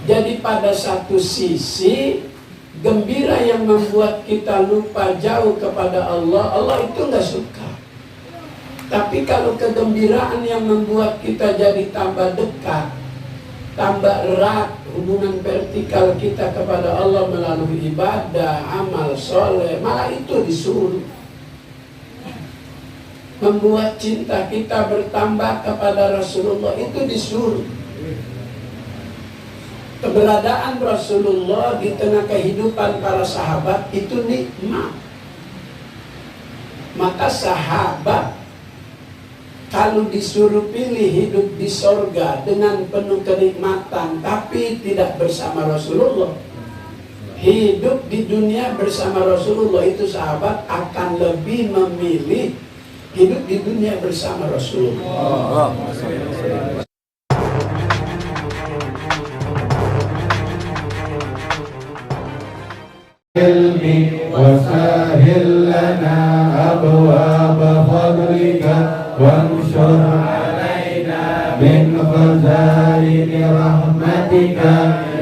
Jadi pada satu sisi gembira yang membuat kita lupa jauh kepada Allah, Allah itu nggak suka. Tapi kalau kegembiraan yang membuat kita jadi tambah dekat, tambah erat hubungan vertikal kita kepada Allah melalui ibadah, amal soleh, malah itu disuruh. Membuat cinta kita bertambah kepada Rasulullah itu disuruh. Keberadaan Rasulullah di tengah kehidupan para sahabat itu nikmat. Maka sahabat kalau disuruh pilih hidup di sorga dengan penuh kenikmatan tapi tidak bersama Rasulullah, hidup di dunia bersama Rasulullah, itu sahabat akan lebih memilih hidup di dunia bersama Rasulullah. وسهل لنا أبواب فضلك وانشر علينا من خزائن رحمتك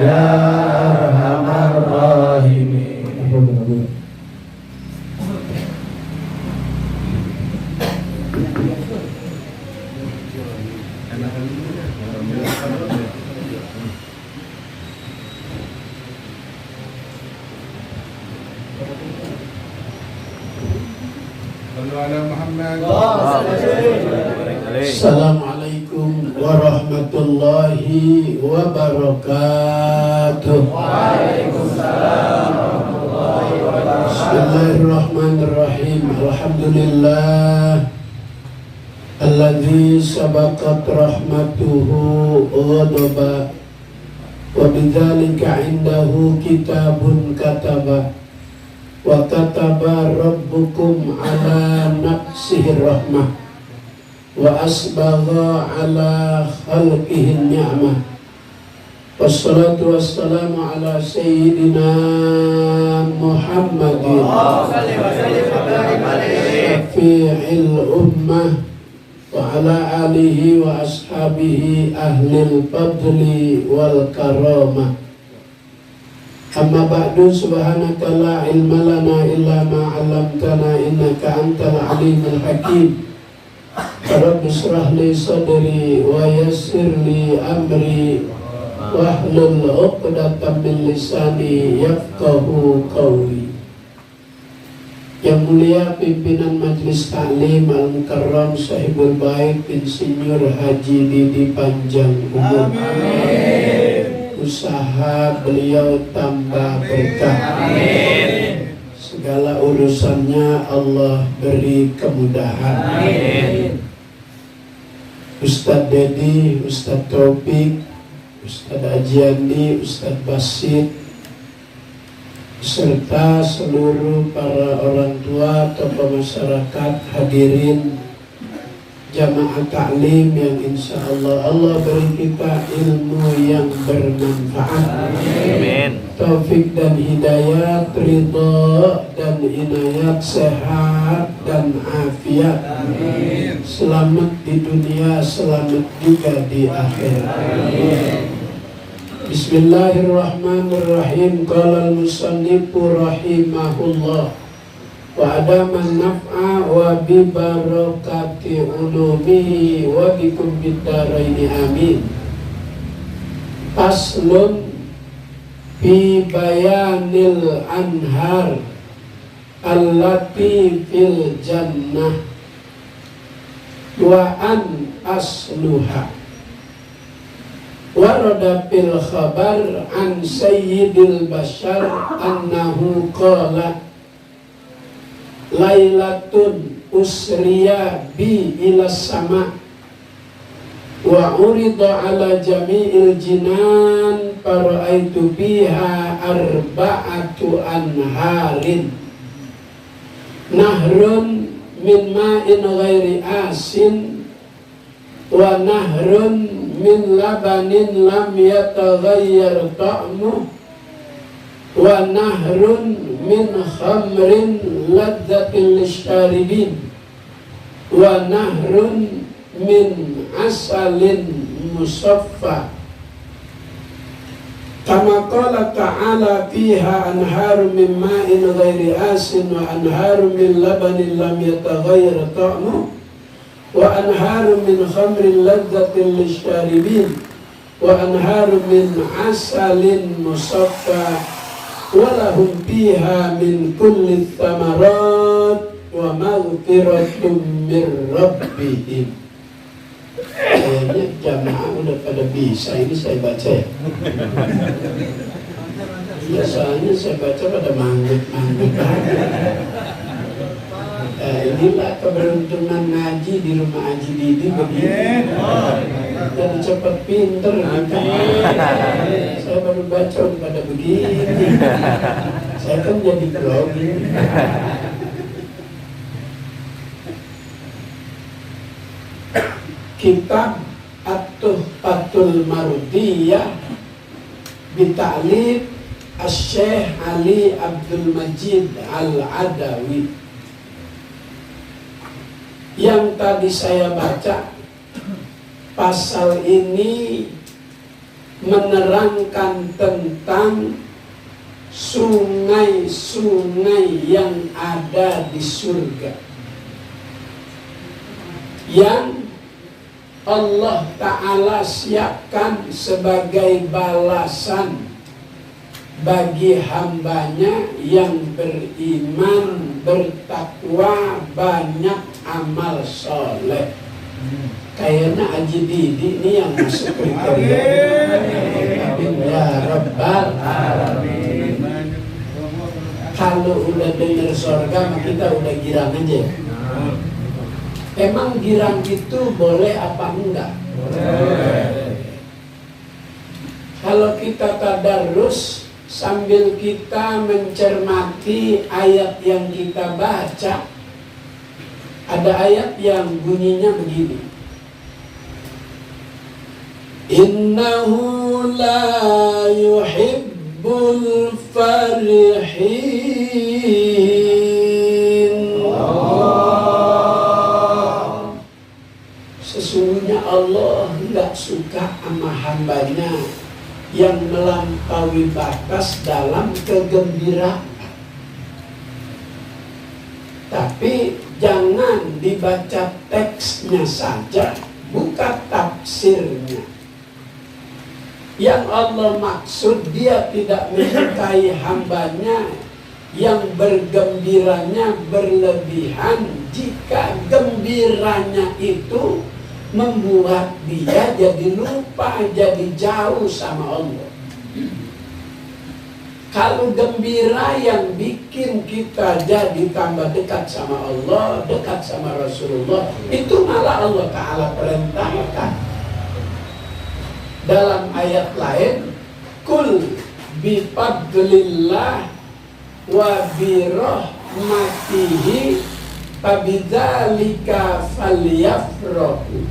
يا أرحم الراحمين. Assalamualaikum warahmatullahi wabarakatuh. Waalaikumsalam warahmatullahi wabarakatuh. Bismillahirrahmanirrahim. Alhamdulillah alladzi sabaqat rahmatuhu ghadaba wa bidzalika indahu kitabun kataba wa kataba rabbukum ala nafsihi rahmah wa asbagha ala khalqihi ni'mah. Wassalatu wassalamu ala sayyidina Muhammadin syafi'il ummah wa ala alihi wa ashabihi ahlil fadli wal karamah. Amma ba'du, subhanaka la ilma lana illa ma 'allamtana innaka antal alimul hakim. Rabbi shrah li sadri wa yassir li amri wahlul 'uqdatam min lisani yafqahu qawli. Yang mulia pimpinan Majelis Ta'lim Al-Mukarram Sahibul Bait Insinyur Haji Didi Panjang Umur. Amin. Usaha beliau tambah berkah. Amin. Segala urusannya Allah beri kemudahan. Amin. Ustadz Dedi, Ustadz Taufik, Ustadz Ajiandi, Ustadz Basit, serta seluruh para orang tua, tokoh masyarakat, hadirin jamaah taklim yang insya Allah beri kita ilmu yang bermanfaat. Amin. Taufik dan hidayat, ridho dan inayat, sehat dan afiat. Amin. Selamat di dunia, selamat juga di akhirat. Amin. Bismillahirrahmanirrahim. Qala al-musannifu rahimahullah wa adaman naf'a wa bi barakati ulumihi wa bikum bid-daraini amin. Faslun fi bayanil anhar allati fil jannah wa an asluha. Warada fil khabar an sayyidil bashar annahu qala lailatun usriya bi ila sama wa urida ala jami'il jinan faraitu biha arba'atu anharin nahrun min ma'in ghairi asin wa nahrun min labanin lam yataghayyar ta'muh wa nahrun min khamrin ladzatin lisharibin wa nahrun min asalin musaffa Kama qala ta'ala fiha anharu min ma'in ghairi asin wa anharu min labanin lam yataghayyar ta'mu wa anharu min khamrin ladzatin lisyaribin wa anharu min asalin musaffa wa lahum fiha min kulli thamarat wa maghfiratum min rabbihim. Kayaknya jamaah udah pada bisa ini saya baca ya. Iya, soalnya saya baca pada manggut-manggut. Inilah keberuntungan ngaji di rumah Haji Didi begini. Jadi cepat pinter. Saya baru baca udah pada begini. Saya kan jadi grogi. Kitab At-Tuhfatul Marudiyah bita'lif Asy-Syaikh Ali Abdul Majid Al-Adawi. Yang tadi saya baca, pasal ini menerangkan tentang sungai-sungai yang ada di surga, yang Allah Ta'ala siapkan sebagai balasan bagi hambanya yang beriman, bertakwa, banyak amal soleh. Kayaknya Haji Didi ini yang masuk kriteria. Ya Rabbal Alamin. Kalau udah dengar surga, kita udah girang aja. Emang girang itu boleh apa enggak? Boleh. Kalau kita tadarus sambil kita mencermati ayat yang kita baca, ada ayat yang bunyinya begini. Innahu la yuhibbul farihin. Sesungguhnya Allah tidak suka sama hambanya yang melampaui batas dalam kegembiraan. Tapi jangan dibaca teksnya saja, buka tafsirnya. Yang Allah maksud, dia tidak menyukai hambanya yang bergembiranya berlebihan jika gembiranya itu membuat dia jadi lupa, jadi jauh sama Allah. Kalau gembira yang bikin kita jadi tambah dekat sama Allah, dekat sama Rasulullah, itu malah Allah Ta'ala perintahkan. Dalam ayat lain, Kul bifadlillah wa birahmatihi fabidzalika falyafrahu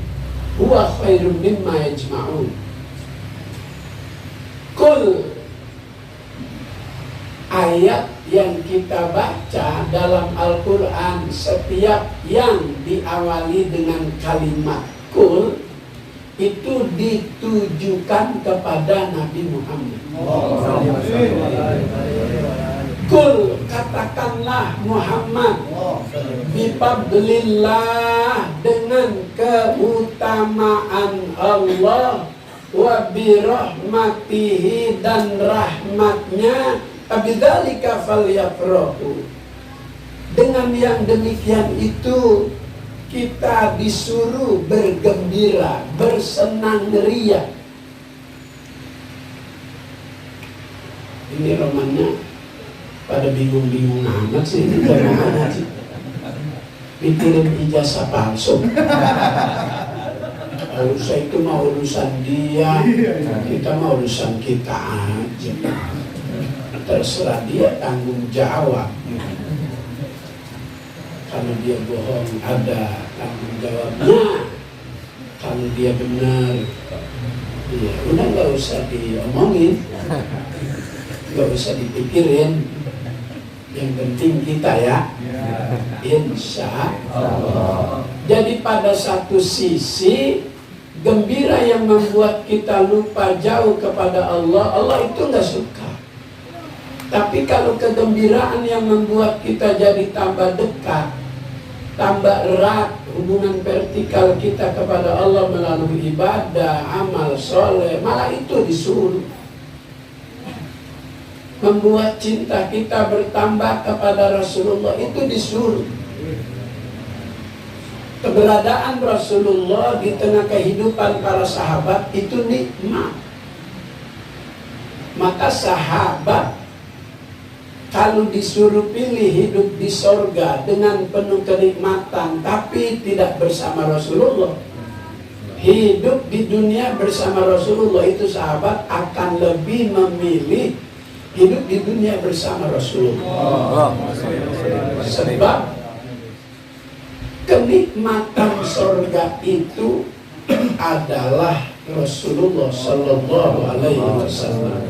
huwa khairum mimma yajma'un. Kul, ayat yang kita baca dalam Al-Quran, setiap yang diawali dengan kalimat kul itu ditujukan kepada Nabi Muhammad. Kul, katakanlah Muhammad, bifadlillah, dengan keutamaan Allah, wa birahmatihi, dan rahmatnya, abidzalika falyafrahu. Dengan yang demikian itu kita disuruh bergembira, bersenang ria. Ini romannya pada bingung-bingung amat sih, ini gimana sih? Pikirin ijazah palsu. Urusan itu mah urusan dia, kita mah urusan kita aja. Terserah dia, tanggung jawab. Kalau dia bohong, ada tanggung jawabnya. Kalau dia benar, ya udah nggak usah diomongin, nggak usah dipikirin. Yang penting kita ya, insya Allah. Jadi pada satu sisi gembira yang membuat kita lupa jauh kepada Allah, Allah itu nggak suka. Tapi kalau kegembiraan yang membuat kita jadi tambah dekat, tambah erat hubungan vertikal kita kepada Allah melalui ibadah, amal soleh, malah itu disuruh. Membuat cinta kita bertambah kepada Rasulullah itu disuruh. Keberadaan Rasulullah di tengah kehidupan para sahabat itu nikmat. Maka sahabat kalau disuruh pilih hidup di sorga dengan penuh kenikmatan tapi tidak bersama Rasulullah, hidup di dunia bersama Rasulullah, itu sahabat akan lebih memilih hidup di dunia bersama Rasulullah. Sebab kenikmatan sorga itu adalah Rasulullah Sallallahu Alaihi Wasallam.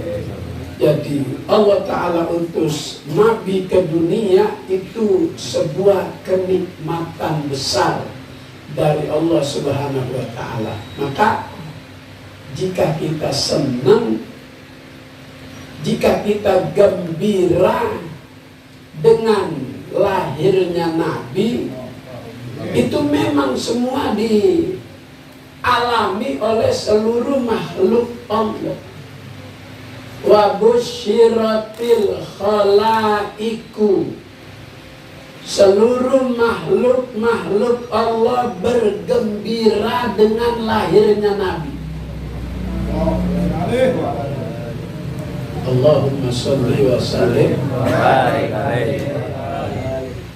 Jadi Allah Ta'ala utus Nabi ke dunia itu sebuah kenikmatan besar dari Allah Subhanahu Wa Ta'ala. Maka jika kita senang, jika kita gembira dengan lahirnya Nabi, itu memang semua dialami oleh seluruh makhluk Allah. Wa busyiratil khalaiku, seluruh makhluk Allah bergembira dengan lahirnya Nabi. Allahumma sholli wa sallim.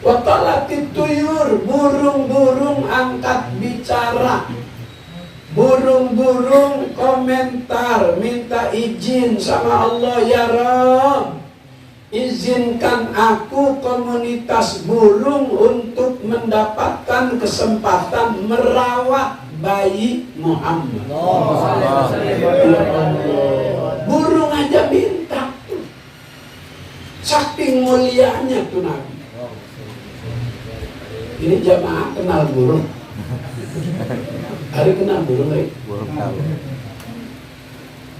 Wa qalatit tuyur, burung-burung angkat bicara. Burung-burung komentar, minta izin sama Allah, ya Rabb, izinkan aku komunitas burung untuk mendapatkan kesempatan merawat bayi Muhammad. Ya Allah, burung aja minta. Saking mulianya tuh Nabi. Ini jamaah kenal burung. Hari kenal burung, Rik? Burung tahu.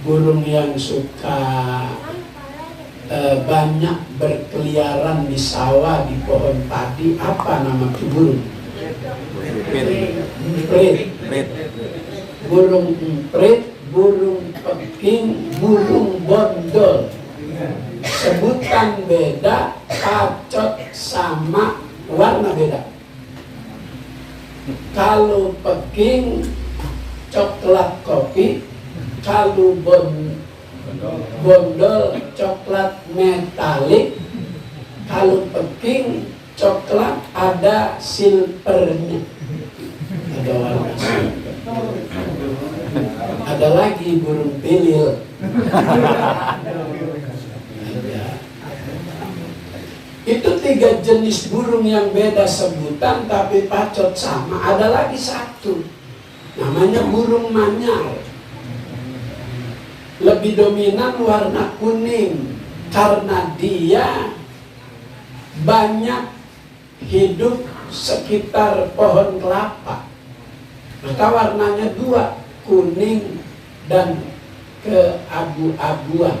Burung yang suka banyak berkeliaran di sawah, di pohon padi. Apa nama itu burung? Emprit. Burung emprit, burung peking, burung bondol. Sebutan beda, pacot sama warna beda. Kalau peking coklat kopi, kalau bondol coklat metalik, kalau peking coklat ada silvernya, ada warna silver. Ada lagi burung pilil. Itu 3 jenis burung yang beda sebutan tapi pacot sama. Ada lagi satu, namanya burung manyar. Lebih dominan warna kuning karena dia banyak hidup sekitar pohon kelapa. Maka warnanya 2, kuning dan keabu-abuan.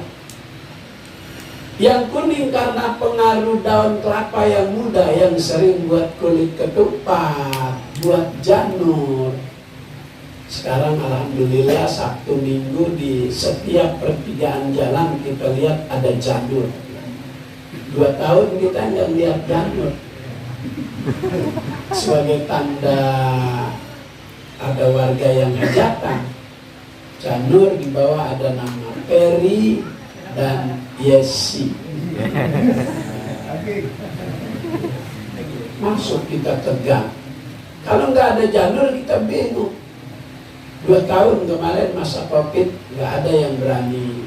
Yang kuning karena pengaruh daun kelapa yang muda yang sering buat kulit ketupat, buat janur. Sekarang alhamdulillah Sabtu Minggu di setiap pertigaan jalan kita lihat ada janur. 2 tahun kita nggak lihat janur. Sebagai tanda ada warga yang hajatan, janur di bawah ada nama Peri dan Yesi. Masuk kita tegang. Kalau nggak ada janur kita bingung. 2 tahun kemarin masa Covid nggak ada yang berani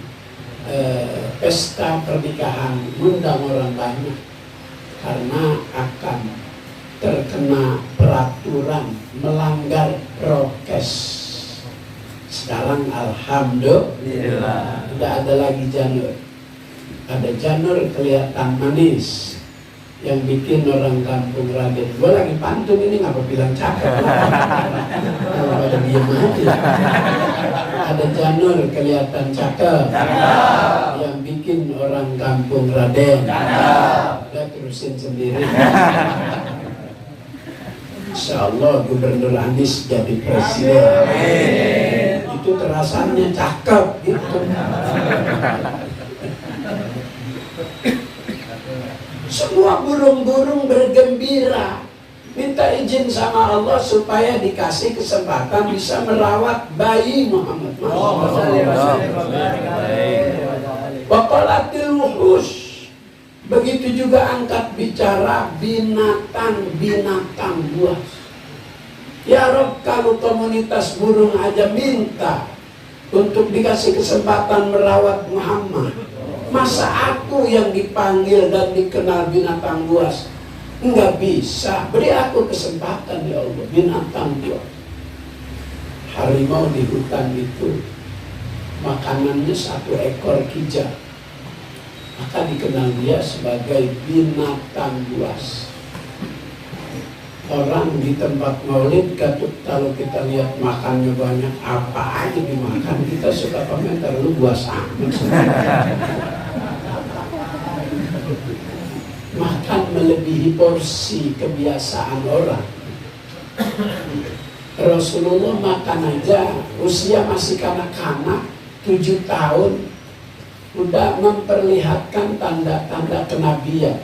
pesta pernikahan undang orang banyak karena akan terkena peraturan melanggar prokes. Sekarang alhamdulillah tidak ada lagi janur. Ada janur kelihatan manis. yang bikin orang kampung Raden. Gue lagi pantun ini, ngapa bilang cakep? Kalau pada diem aja. Ada Janur kelihatan cakep. Yang bikin orang kampung Raden. Udah terusin sendiri. Insya Allah Gubernur Anies jadi presiden. Itu terasanya cakep gitu. Semua burung-burung bergembira, minta izin sama Allah supaya dikasih kesempatan bisa merawat bayi Muhammad. Waqalatil wuhus. Begitu juga angkat bicara binatang-binatang buas. Ya Rob, kalau komunitas burung aja minta untuk dikasih kesempatan merawat Muhammad, masa aku yang dipanggil dan dikenal binatang buas? Enggak bisa. Beri aku kesempatan ya Allah, binatang buas. Harimau di hutan itu makanannya 1 ekor kijang, maka dikenal dia sebagai binatang buas. Orang di tempat maulid, kalau kita lihat makannya banyak, apa aja dimakan, kita suka komentar, lu buas amat. Makan melebihi porsi kebiasaan orang. Rasulullah makan aja, usia masih kanak-kanak, 7 tahun, udah memperlihatkan tanda-tanda kenabian.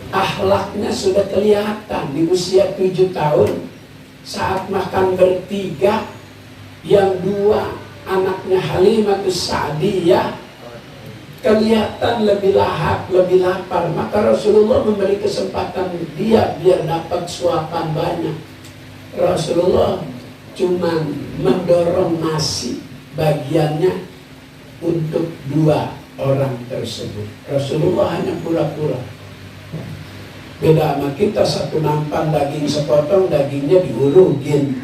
Akhlaknya sudah kelihatan di usia 7 tahun. Saat makan bertiga, yang 2 anaknya Halimatus Sa'diyah kelihatan lebih lahap, lebih lapar. Maka Rasulullah memberi kesempatan dia biar dapat suapan banyak. Rasulullah cuma mendorong nasi bagiannya untuk 2 orang tersebut. Rasulullah hanya pura-pura. Beda sama kita, 1 nampan daging sepotong, dagingnya diurugin.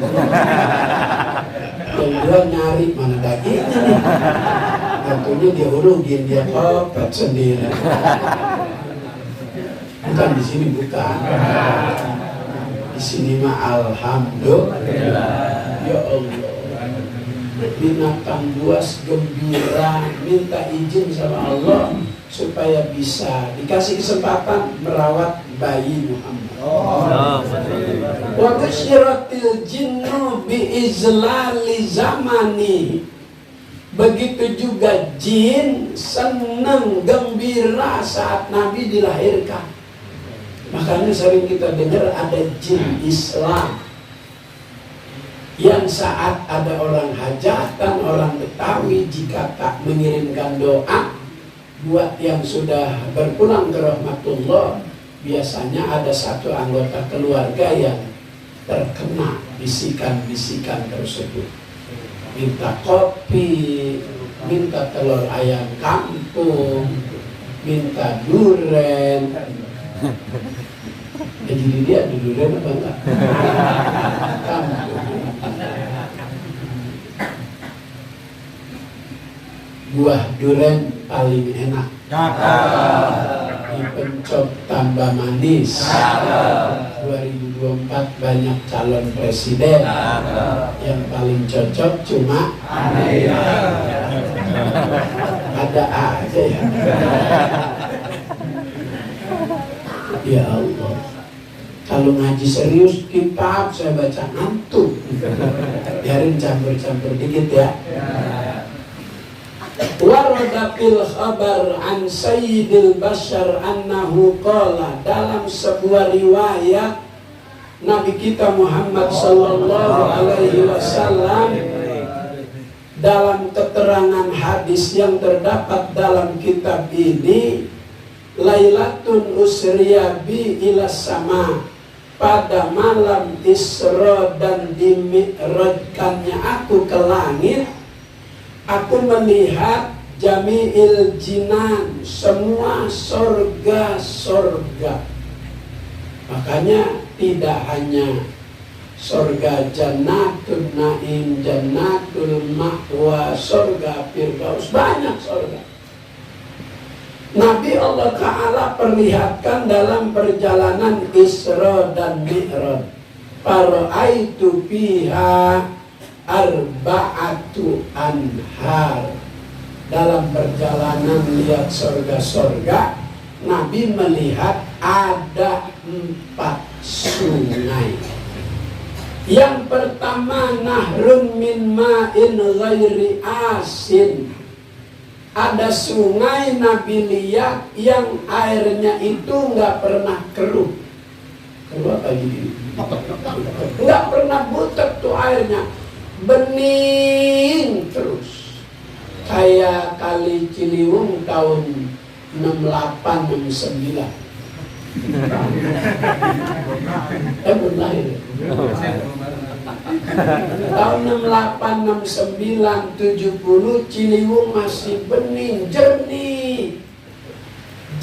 Yang 2 nyari mana dagingnya nih. Tentunya dia urugin, dia kopet sendiri. Bukan di sini, bukan. Di sini mah alhamdulillah. Ya Allah. Binatang buas gembira, minta izin sama Allah supaya bisa dikasih kesempatan merawat bayi Muhammad. Wa busyiratil jinnu bi izlali zamani. Begitu juga jin senang gembira saat Nabi dilahirkan. Makanya sering kita dengar ada jin Islam yang saat ada orang hajatan, orang Betawi, jika tak mengirimkan doa buat yang sudah berpulang ke rahmatullah, biasanya ada 1 anggota keluarga yang terkena bisikan-bisikan tersebut. Minta kopi, minta telur ayam kampung, minta duren. Jadi dia di duren apa enggak? Buah duren paling enak. Dipencok tambah manis. 2024 banyak calon presiden. Yang paling cocok cuma ada aja ya. Ya Allah, kalau ngaji serius kitab saya baca ngantuk. Biarin campur-campur dikit ya. Warada fil khabar an sayyidil bashar annahu qala, dalam sebuah riwayat Nabi kita Muhammad sallallahu alaihi wasallam, dalam keterangan hadis yang terdapat dalam kitab ini, Lailatun usriya bi ila sama, pada malam Isra dan dimi'rajkannya aku ke langit, aku melihat jami'il jinan, semua sorga-sorga. Makanya tidak hanya sorga jannatul naim, jannatul ma'wa, sorga firdaus, banyak sorga. Nabi Allah Ta'ala perlihatkan dalam perjalanan Isra dan Mi'raj. Fara'aitu fiha arba'atu anhar. Dalam perjalanan lihat sorga-sorga, Nabi melihat ada 4 sungai. Yang pertama, nahrun min ma'in ghairi asin. Ada sungai Nabi lihat yang airnya itu nggak pernah keruh. Keruh apa gini? Nggak pernah butek tuh airnya, bening terus. Kayak kali Ciliwung tahun 68-69. Belum lahir. Tahun 68, 69, 70 Ciliwung masih bening, jernih.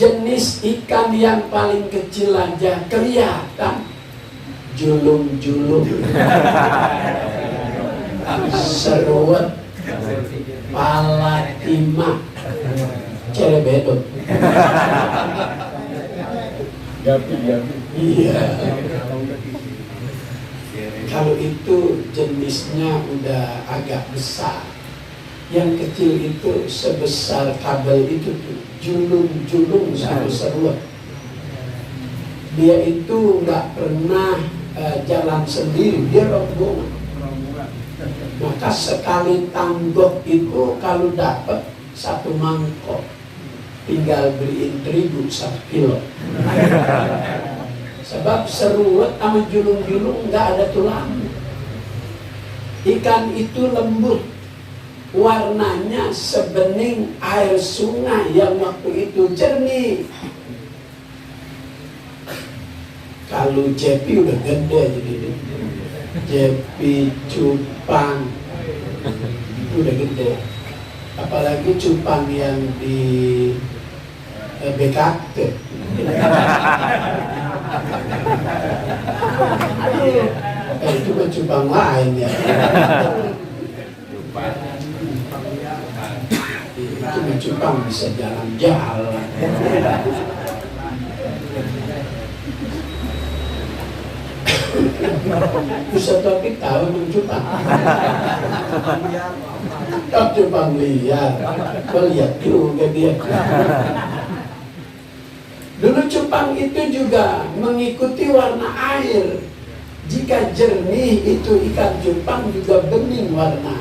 Jenis ikan yang paling kecil aja kelihatan. Julung-julung, seruat, pala timah, cerebedot. Iya. Kalau itu jenisnya udah agak besar. Yang kecil itu sebesar kabel itu tuh, julung-julung sama seruat. Dia itu nggak pernah jalan sendiri, dia rombongan. Maka sekali tanggok itu kalau dapat 1 mangkok, tinggal beliin terigu 1 kilo. Sebab seruat sama julung-julung nggak ada tulang. Ikan itu lembut, warnanya sebening air sungai yang waktu itu jernih. Kalau jepi udah gede jadi jepi, cupang itu udah gede. Apalagi cupang yang di BKT. Itu mah cupang lain ya. Itu mah cupang bisa jalan-jalan. Bisa tapi tahu cupang. Cupang liar, lihat juga dia. Dulu cupang itu juga mengikuti warna air. Jika jernih itu ikan cupang juga bening warna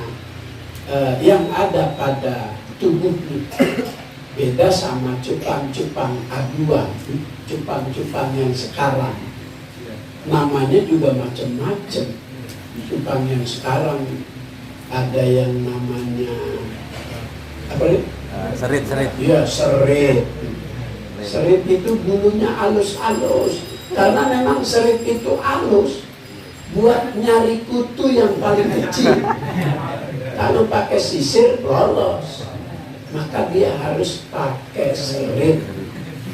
yang ada pada tubuhnya. Beda sama cupang-cupang aduan, cupang-cupang yang sekarang. Namanya juga macam-macam. Cupang yang sekarang ada yang namanya apa nih? Serit. Iya, serit. Serit itu bulunya halus-halus. Karena memang serit itu halus buat nyari kutu yang paling kecil. Kalau pakai sisir lolos, maka dia harus pakai serit.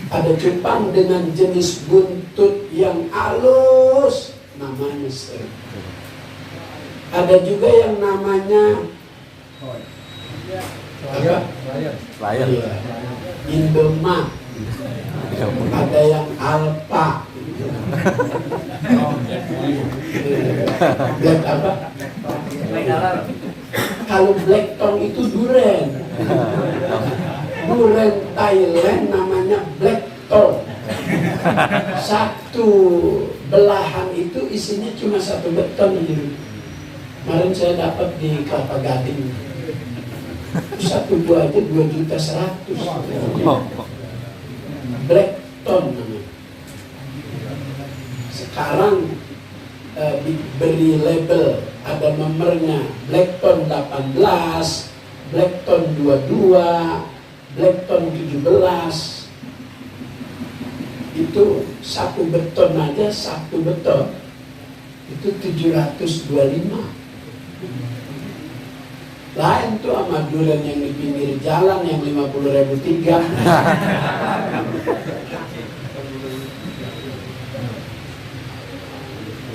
Ada cupang dengan jenis buntut yang halus, namanya serit. Ada juga yang namanya apa? Layar. Iya. Indomaret. Ada yang alpa. Black apa? Kalau blackton itu duren. Duren Thailand namanya blackton. Satu belahan itu isinya cuma 1 beton. Kemarin saya dapat di Kelapa Gading. 1 buah aja 2.100.000. Blackton namanya. Sekarang diberi label, ada nomornya, Blackton 18, Blackton 22, Blackton 17. Itu 1 beton aja, 1 beton itu 725. Lain tuh sama durian yang di pinggir jalan yang 50.000 3.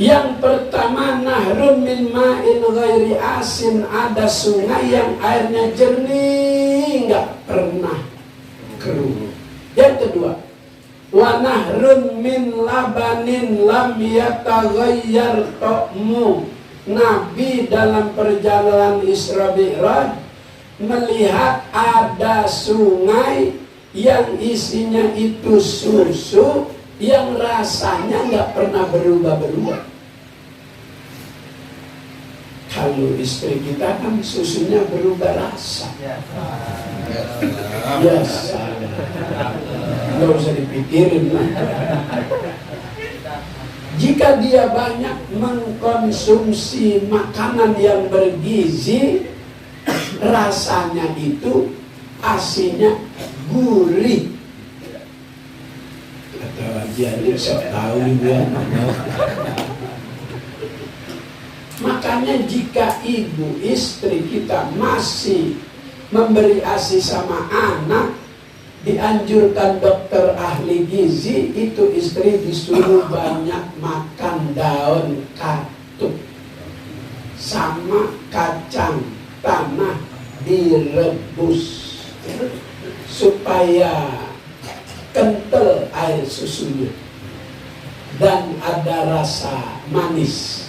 Yang pertama, nahrun min ma'in ghairi asin, ada sungai yang airnya jernih, nggak pernah keruh. Yang labanin lam yataghayyar ta'mu. Nabi dalam perjalanan Isra Mi'raj melihat ada sungai yang isinya itu susu yang rasanya nggak pernah berubah-berubah. Kalau istri kita kan susunya berubah rasa. Biasa. Nggak usah dipikirin lah. Jika dia banyak mengkonsumsi makanan yang bergizi, rasanya itu asinnya gurih. Kata wajahnya sok tahu dia. Makanya jika ibu istri kita masih memberi ASI sama anak, dianjurkan dokter ahli gizi itu istri disuruh banyak makan daun katuk sama kacang tanah direbus supaya kental air susunya dan ada rasa manis.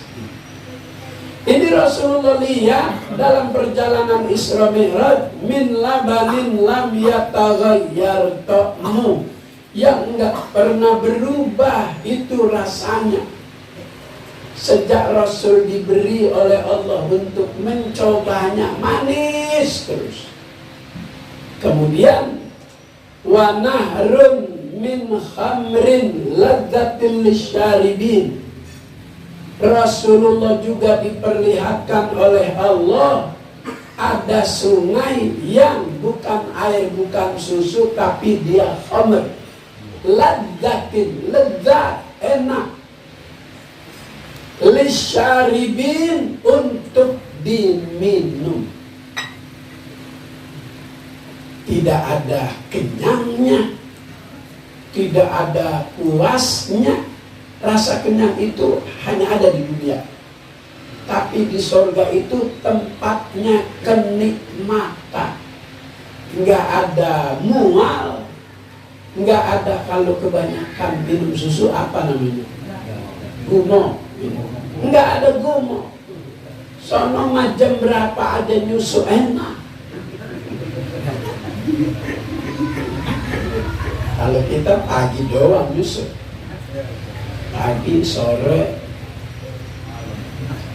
Ini Rasulullah lihat dalam perjalanan Isra Mi'raj, min labanin lam yataghayyar ta'mu, yang enggak pernah berubah itu rasanya. Sejak Rasul diberi oleh Allah untuk mencobanya, manis terus. Kemudian wa nahrun min khamrin ladzatil lisyaribin. Rasulullah juga diperlihatkan oleh Allah ada sungai yang bukan air, bukan susu, tapi dia khamr. Ladzatin, lezat, enak. Lisyaribin, untuk diminum. Tidak ada kenyangnya, tidak ada puasnya. Rasa kenyang itu hanya ada di dunia. Tapi di sorga itu tempatnya kenikmatan. Nggak ada mual. Nggak ada kalau kebanyakan minum susu, apa namanya? Gumo. Nggak ada gumo. Sono jam berapa ada nyusu enak. Kalau kita pagi doang nyusu. Pagi, sore,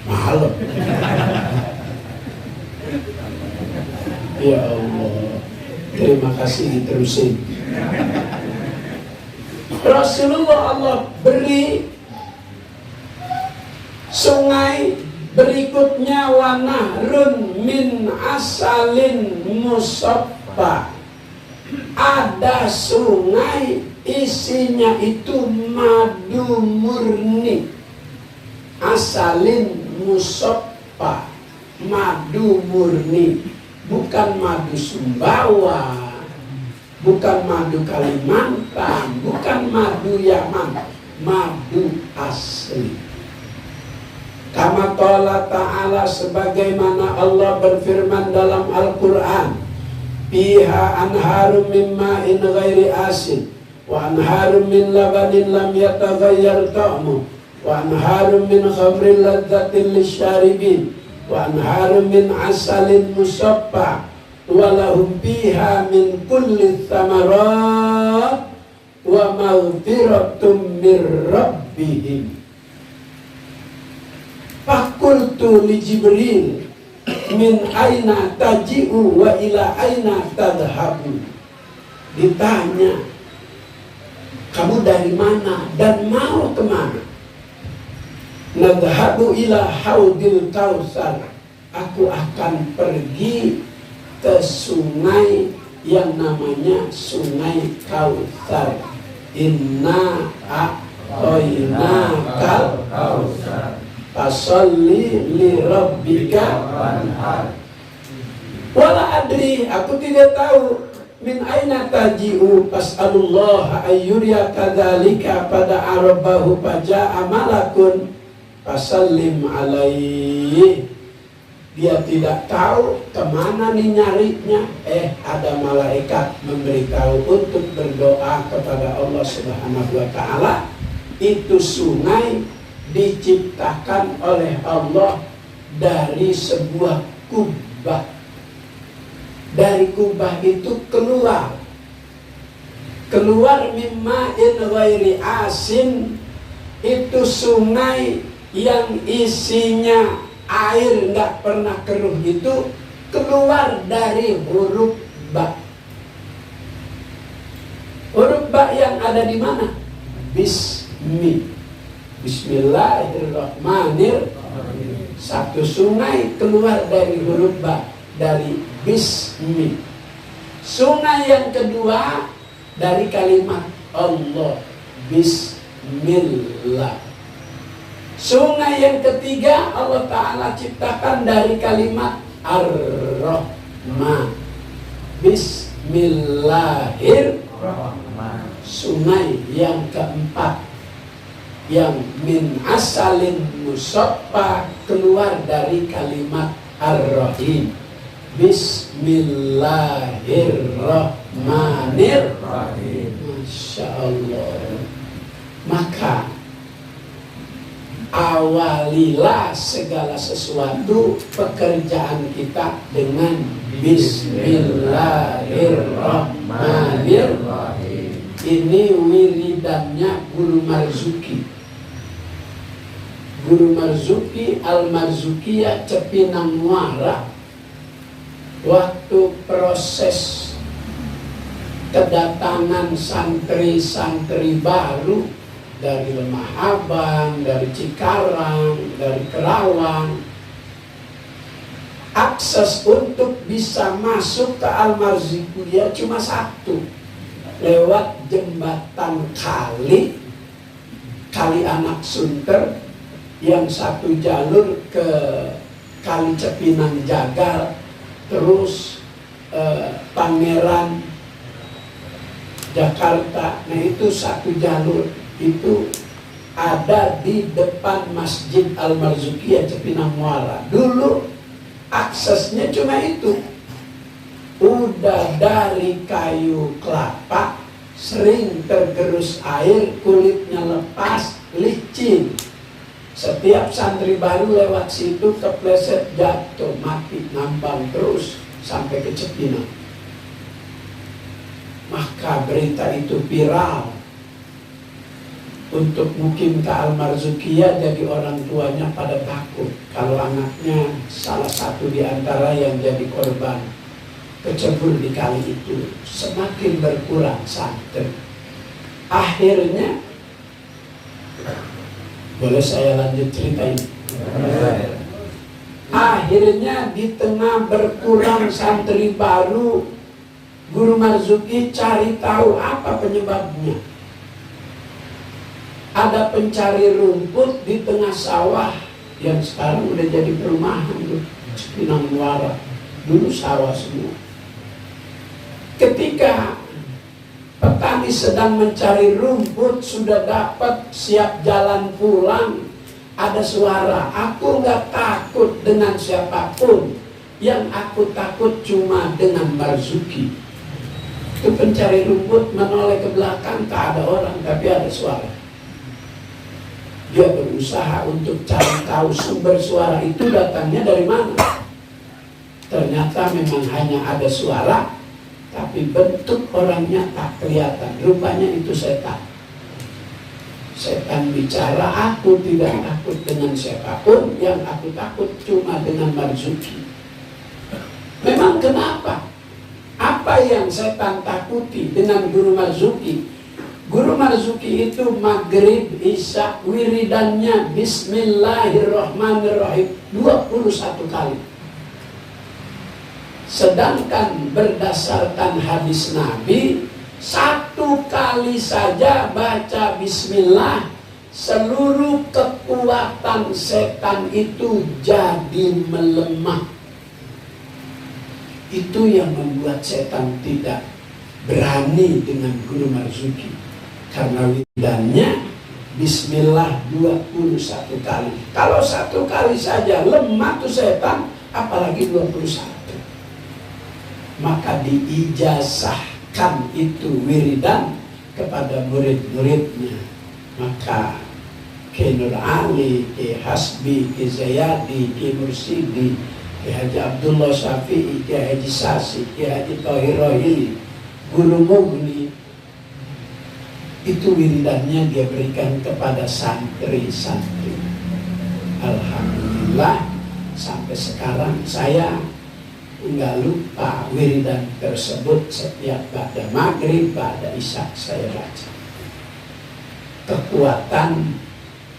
malam. Ya Allah, terima kasih, diterusin. Rasulullah Allah beri sungai berikutnya, wa nahrun min asalin musaffa. Ada sungai isinya itu madu murni, asalin musaffa, madu murni, bukan madu Sumbawa, bukan madu Kalimantan, bukan madu Yaman, madu asli. Kama qala ta'ala, sebagaimana Allah berfirman dalam Al-Quran, fiha anharum min ma'in ghairi asin wa anharum min labanin lam yataghayyar ta'mu wa anharum min khamrin ladzatin lisyaribin wa anharum min asalin musaffa wa lahum fiha min kulli thamarat wa maghfiratum mir rabbihim. Fakultu li Jibril, min aina taji'u wa ila aina tadhabu. Ditanya, kamu dari mana dan mau kemana? Nadhabu ila haudil kautsar, aku akan pergi ke sungai yang namanya Sungai Kautsar. Inna a'tainakal kautsar fasalli li rabbika wanhar. Wala adri, aku tidak tahu, min aina taji'u fas'alullah ayyuriya kadzalika pada arabahu faja'a malakun fasallim alaihi. Dia tidak tahu kemana nih nyarinya. Ada malaikat memberitahu untuk berdoa kepada Allah Subhanahu wa ta'ala itu sungai diciptakan oleh Allah dari sebuah kubah. Dari kubah itu keluar mimma'in ghairi asin, itu sungai yang isinya air nggak pernah keruh, itu keluar dari huruf ba. Huruf ba yang ada di mana? Bismillahirrahmanirrahim. Satu sungai keluar dari huruf ba, dari bismi. Sungai yang kedua dari kalimat Allah, bismillah. Sungai yang ketiga Allah Ta'ala ciptakan dari kalimat ar-Rahman, bismillahirrahman. Sungai yang keempat yang min asalin musaffa keluar dari kalimat ar-Rahim, bismillahirrahmanirrahim. Masya Allah. Maka awalilah segala sesuatu pekerjaan kita dengan bismillahirrahmanirrahim. Ini wiridannya Guru Marzuki. Guru Marzuki Al-Marzukiyah Cepinang Muara. Waktu proses kedatangan santri-santri baru dari Lemah Abang, dari Cikarang, dari Kerawang, akses untuk bisa masuk ke Al-Marzukiyah cuma satu, lewat jembatan kali Anak Sunter yang satu jalur ke Kali Cepinang Jagal, terus Pangeran Jakarta. Nah itu satu jalur, itu ada di depan Masjid Al-Marzukiyah Cepinang Muara. Dulu aksesnya cuma itu. Udah dari kayu kelapa, sering tergerus air, kulitnya lepas, licin. Setiap santri baru lewat situ kepleset, jatuh, mati, ngambang terus sampai ke Cepinang. Maka berita itu viral. Untuk mukim ke Al-Marzukiyah, jadi orang tuanya pada takut kalau anaknya salah satu di antara yang jadi korban kecebur di kali itu. Semakin berkurang santri. Akhirnya, boleh saya lanjut cerita ini? Akhirnya di tengah berkurang santri baru, Guru Marzuki cari tahu apa penyebabnya. Ada pencari rumput di tengah sawah yang sekarang udah jadi perumahan tuh, Cepinang Muara. Dulu sawah semua. Ketika petani sedang mencari rumput, sudah dapat, siap jalan pulang, ada suara, aku nggak takut dengan siapapun, yang aku takut cuma dengan Marzuki. Itu pencari rumput menoleh ke belakang, tak ada orang, tapi ada suara. Dia berusaha untuk cari tahu sumber suara itu datangnya dari mana. Ternyata memang hanya ada suara, tapi bentuk orangnya tak kelihatan. Rupanya itu setan. Setan bicara, aku tidak takut dengan siapapun, yang aku takut cuma dengan Marzuki. Memang kenapa? Apa yang setan takuti dengan Guru Marzuki? Guru Marzuki itu maghrib, isya, wiridannya bismillahirrahmanirrahim 21 kali. Sedangkan berdasarkan hadis Nabi, 1 kali saja baca bismillah, seluruh kekuatan setan itu jadi melemah. Itu yang membuat setan tidak berani dengan Guru Marzuki. Karena wiridannya bismillah 21 kali. Kalau 1 kali saja lemah tuh setan, apalagi 21. Maka diijazahkan itu wiridan kepada murid-muridnya. Maka Kiai Nur Ali, Kiai Hasbi, Kiai Zayadi, Kiai Mursidi, Kiai Haji Abdullah Syafi'i, Kiai Haji Sasi, Kiai Haji Thohir Rohili, Guru Mugni, itu wiridannya dia berikan kepada santri-santri. Alhamdulillah sampai sekarang saya nggak lupa wiridan tersebut. Setiap pada maghrib, pada isya saya baca. Kekuatan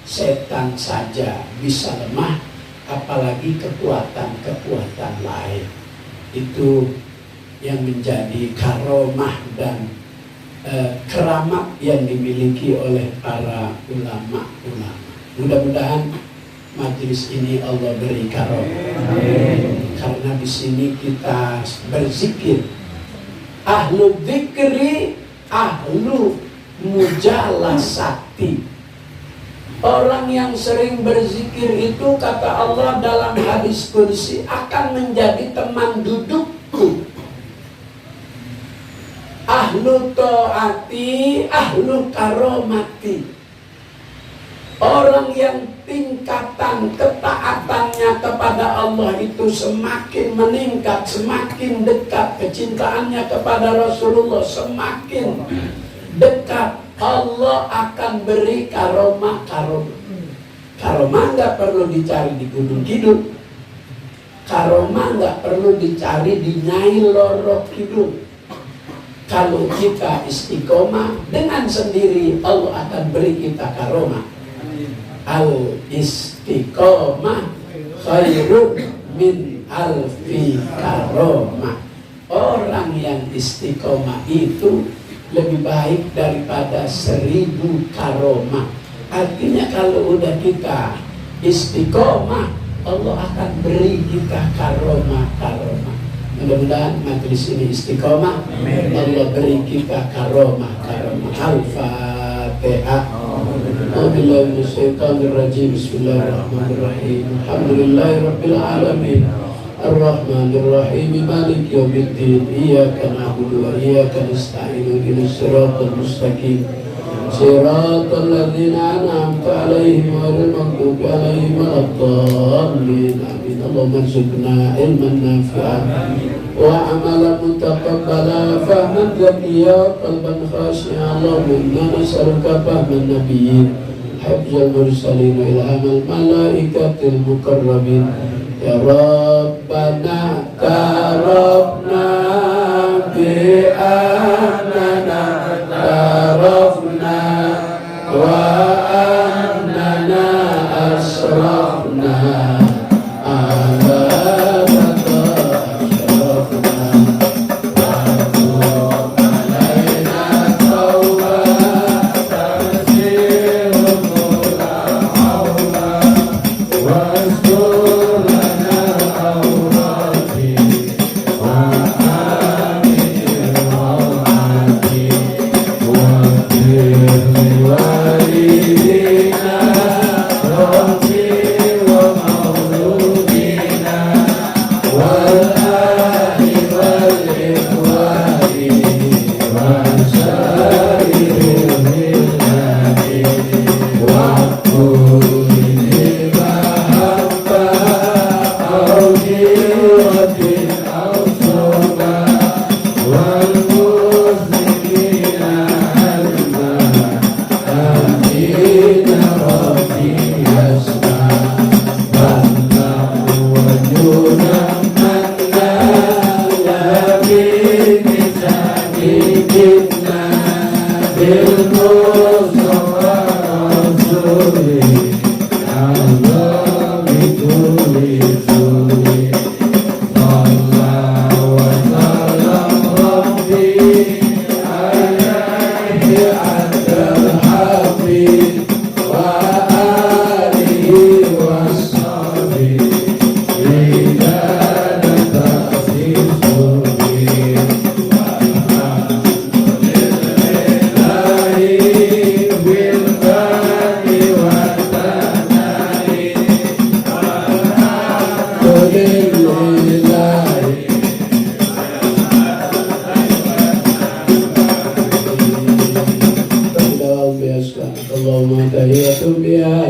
setan saja bisa lemah, apalagi kekuatan-kekuatan lain. Itu yang menjadi karomah dan keramat yang dimiliki oleh para ulama-ulama. Mudah-mudahan majelis ini Allah beri karomah. Karena di sini kita berzikir. Ahlu dzikri, ahlu mujalasati. Orang yang sering berzikir itu kata Allah dalam hadis qudsi akan menjadi teman dudukku. Ahlu ta'ati, ahlu karomati. Orang yang tingkatan ketaatannya kepada Allah itu semakin meningkat, semakin dekat, kecintaannya kepada Rasulullah semakin dekat, Allah akan beri karomah. Karomah nggak perlu dicari di Gunung Kidul. Karomah nggak perlu dicari di Nyai Loro Kidul. Kalau kita istiqomah, dengan sendiri Allah akan beri kita karomah. Al istiqomah khairun min alfi karomah. Orang yang istiqomah itu lebih baik daripada 1000 karomah. Artinya kalau udah kita istiqomah, Allah akan beri kita karomah. Mudah-mudahan majelis ini istiqomah. Allah beri kita karomah. Al-Fatihah. Bismillahirrahmanirrahim. Alhamdulillahirabbil alamin. Ar-Rahmanir-Rahim. Maliki yaumiddin. Iyyaka na'budu wa iyyaka nasta'in. Ihdinas siratal mustaqim. Siratal ladzina an'amta 'alaihim ghairil maghdubi 'alaihim waladdallin. Amin. Allahumma rzuqna ilman nafi'an wa 'amalan mutaqabbala, fahman zakiyya, qalban khashi'an. Allahumma inna nas'aluka fahman nabiyyin, hifdzal mursalin, wa ilhamal malaikatil muqarrabin. Ya Rabbana tarafna bi annana tarafna wa annana asrafna ala mata asrafna wa tub alaina tauba tanzilul aula wa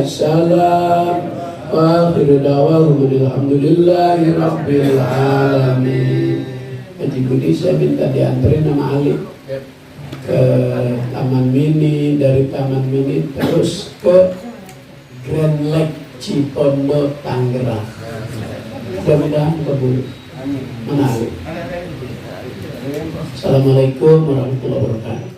Ma'assalam. Wa akhiru da'wahum alhamdulillahi rabbil alamin. Haji Budi saya minta dianterin sama Ali ke Taman Mini, dari Taman Mini terus ke Grand Lake Cipondo Tangerang. Mudah-mudahan kabul. Mana Ali? Assalamualaikum warahmatullahi wabarakatuh.